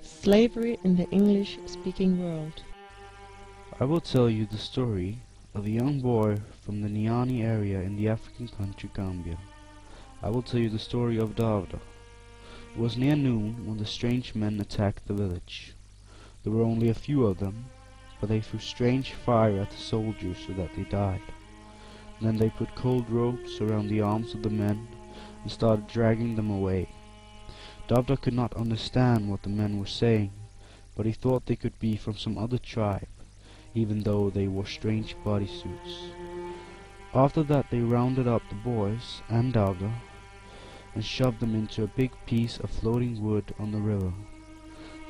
Slavery in the English-speaking world. I will tell you the story of a young boy from the Niani area in the African country Gambia. I will tell you the story of Davda. It was near noon when the strange men attacked the village. There were only a few of them, but they threw strange fire at the soldiers so that they died. Then they put cold ropes around the arms of the men and started dragging them away. Davda could not understand what the men were saying, but he thought they could be from some other tribe, even though they wore strange bodysuits. After that they rounded up the boys and Davda and shoved them into a big piece of floating wood on the river.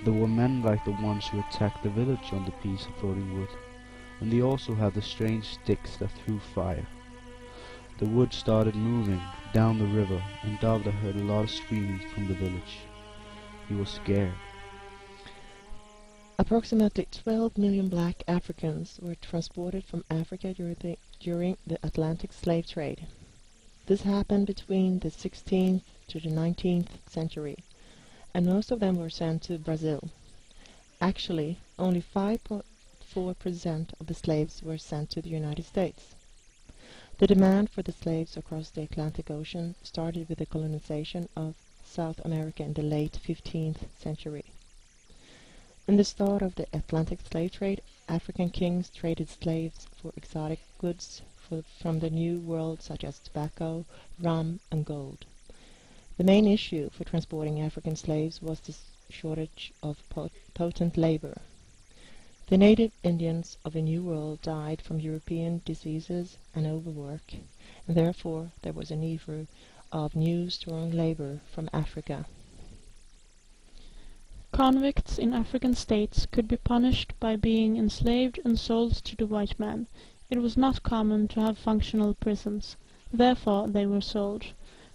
There were men like the ones who attacked the village on the piece of floating wood, and they also had the strange sticks that threw fire. The wood started moving down the river, and Davda heard a lot of screaming from the village. He was scared. Approximately 12 million black Africans were transported from Africa during the Atlantic slave trade. This happened between the 16th to the 19th century, and most of them were sent to Brazil. Actually, only 5.4% of the slaves were sent to the United States. The demand for the slaves across the Atlantic Ocean started with the colonization of South America in the late 15th century. In the start of the Atlantic slave trade, African kings traded slaves for exotic goods from the New World such as tobacco, rum, and gold. The main issue for transporting African slaves was the shortage of potent labor. The native Indians of the New World died from European diseases and overwork, and therefore there was a need of new strong labor from Africa. Convicts in African states could be punished by being enslaved and sold to the white man. It was not common to have functional prisons, therefore they were sold.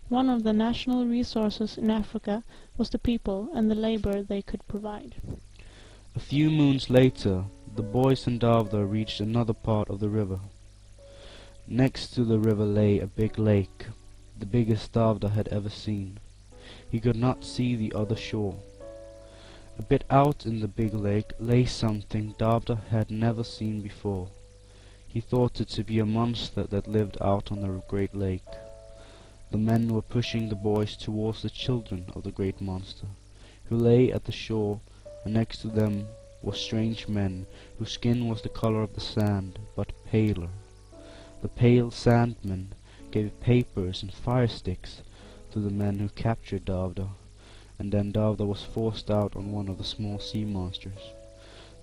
One of the national resources in Africa was the people and the labor they could provide. A few moons later, the boys and Davda reached another part of the river. Next to the river lay a big lake, the biggest Davda had ever seen. He could not see the other shore. A bit out in the big lake lay something Davda had never seen before. He thought it to be a monster that lived out on the great lake. The men were pushing the boys towards the children of the great monster, who lay at the shore, and next to them were strange men, whose skin was the color of the sand, but paler. The pale sandmen gave papers and fire sticks to the men who captured Davda, and then Davda was forced out on one of the small sea monsters.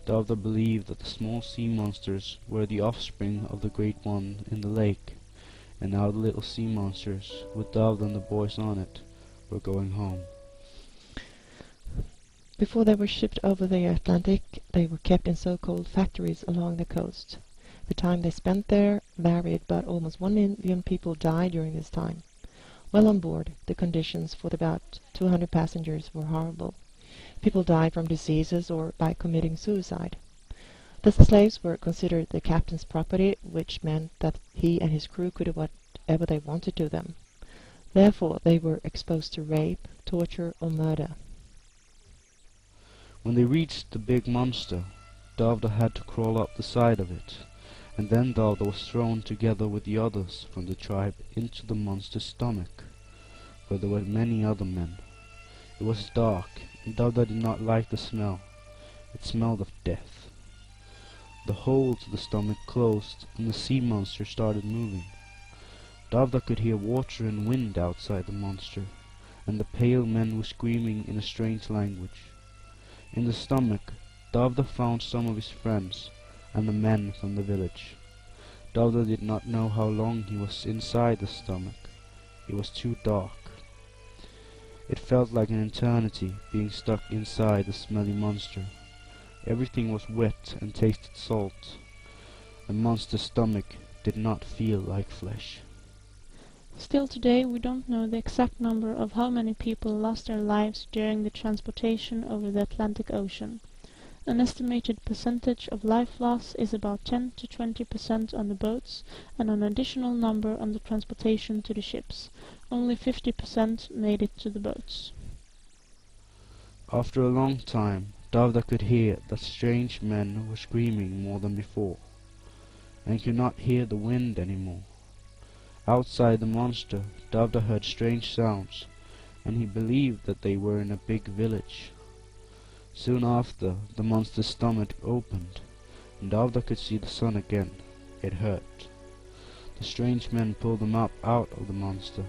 Davda believed that the small sea monsters were the offspring of the great one in the lake, and now the little sea monsters, with Davda and the boys on it, were going home. Before they were shipped over the Atlantic, they were kept in so-called factories along the coast. The time they spent there varied, but almost 1 million people died during this time. While on board, the conditions for about 200 passengers were horrible. People died from diseases or by committing suicide. The slaves were considered the captain's property, which meant that he and his crew could do whatever they wanted to them. Therefore, they were exposed to rape, torture, or murder. When they reached the big monster, Davda had to crawl up the side of it, and then Davda was thrown together with the others from the tribe into the monster's stomach, where there were many other men. It was dark, and Davda did not like the smell. It smelled of death. The hole to the stomach closed, and the sea monster started moving. Davda could hear water and wind outside the monster, and the pale men were screaming in a strange language. In the stomach, Davda found some of his friends, and the men from the village. Davda did not know how long he was inside the stomach. It was too dark. It felt like an eternity being stuck inside the smelly monster. Everything was wet and tasted salt. The monster's stomach did not feel like flesh. Still today we don't know the exact number of how many people lost their lives during the transportation over the Atlantic Ocean. An estimated percentage of life loss is about 10 to 20% on the boats, and an additional number on the transportation to the ships. Only 50% made it to the boats. After a long time, Davda could hear that strange men were screaming more than before, and could not hear the wind any more. Outside the monster, Davda heard strange sounds, and he believed that they were in a big village. Soon after, the monster's stomach opened, and Davda could see the sun again. It hurt. The strange men pulled him up out of the monster,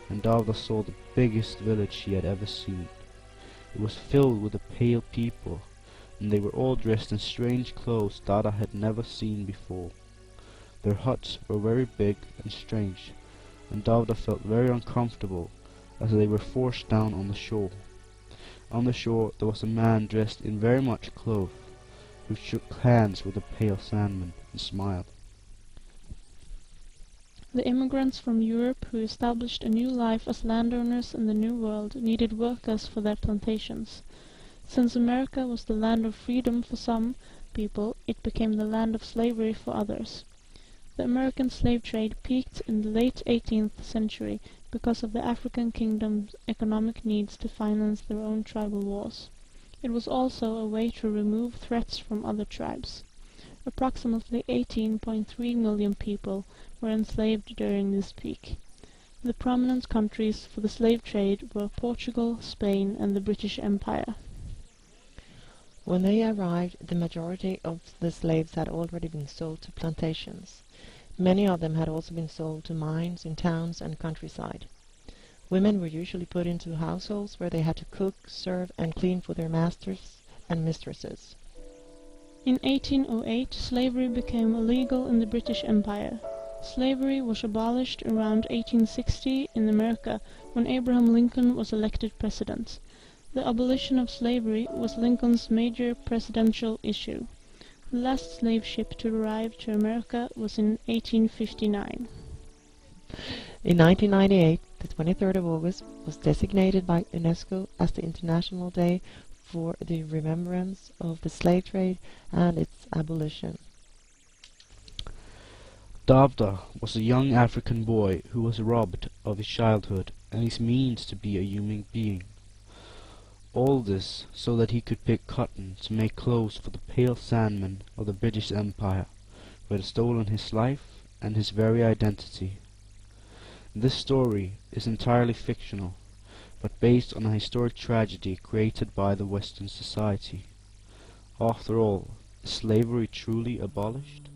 and Davda saw the biggest village he had ever seen. It was filled with the pale people, and they were all dressed in strange clothes Davda had never seen before. Their huts were very big and strange, and Davda felt very uncomfortable as they were forced down on the shore. On the shore there was a man dressed in very much cloth, who shook hands with the pale sandman and smiled. The immigrants from Europe who established a new life as landowners in the New World needed workers for their plantations. Since America was the land of freedom for some people, it became the land of slavery for others. The American slave trade peaked in the late 18th century because of the African kingdom's economic needs to finance their own tribal wars. It was also a way to remove threats from other tribes. Approximately 18.3 million people were enslaved during this peak. The prominent countries for the slave trade were Portugal, Spain, and the British Empire. When they arrived, the majority of the slaves had already been sold to plantations. Many of them had also been sold to mines in towns and countryside. Women were usually put into households where they had to cook, serve, and clean for their masters and mistresses. In 1808, slavery became illegal in the British Empire. Slavery was abolished around 1860 in America when Abraham Lincoln was elected president. The abolition of slavery was Lincoln's major presidential issue. The last slave ship to arrive to America was in 1859. In 1998, the 23rd of August was designated by UNESCO as the International Day for the remembrance of the slave trade and its abolition. Davda was a young African boy who was robbed of his childhood and his means to be a human being. All this so that he could pick cotton to make clothes for the pale sandmen of the British Empire, who had stolen his life and his very identity. This story is entirely fictional, but based on a historic tragedy created by the Western society. After all, is slavery truly abolished?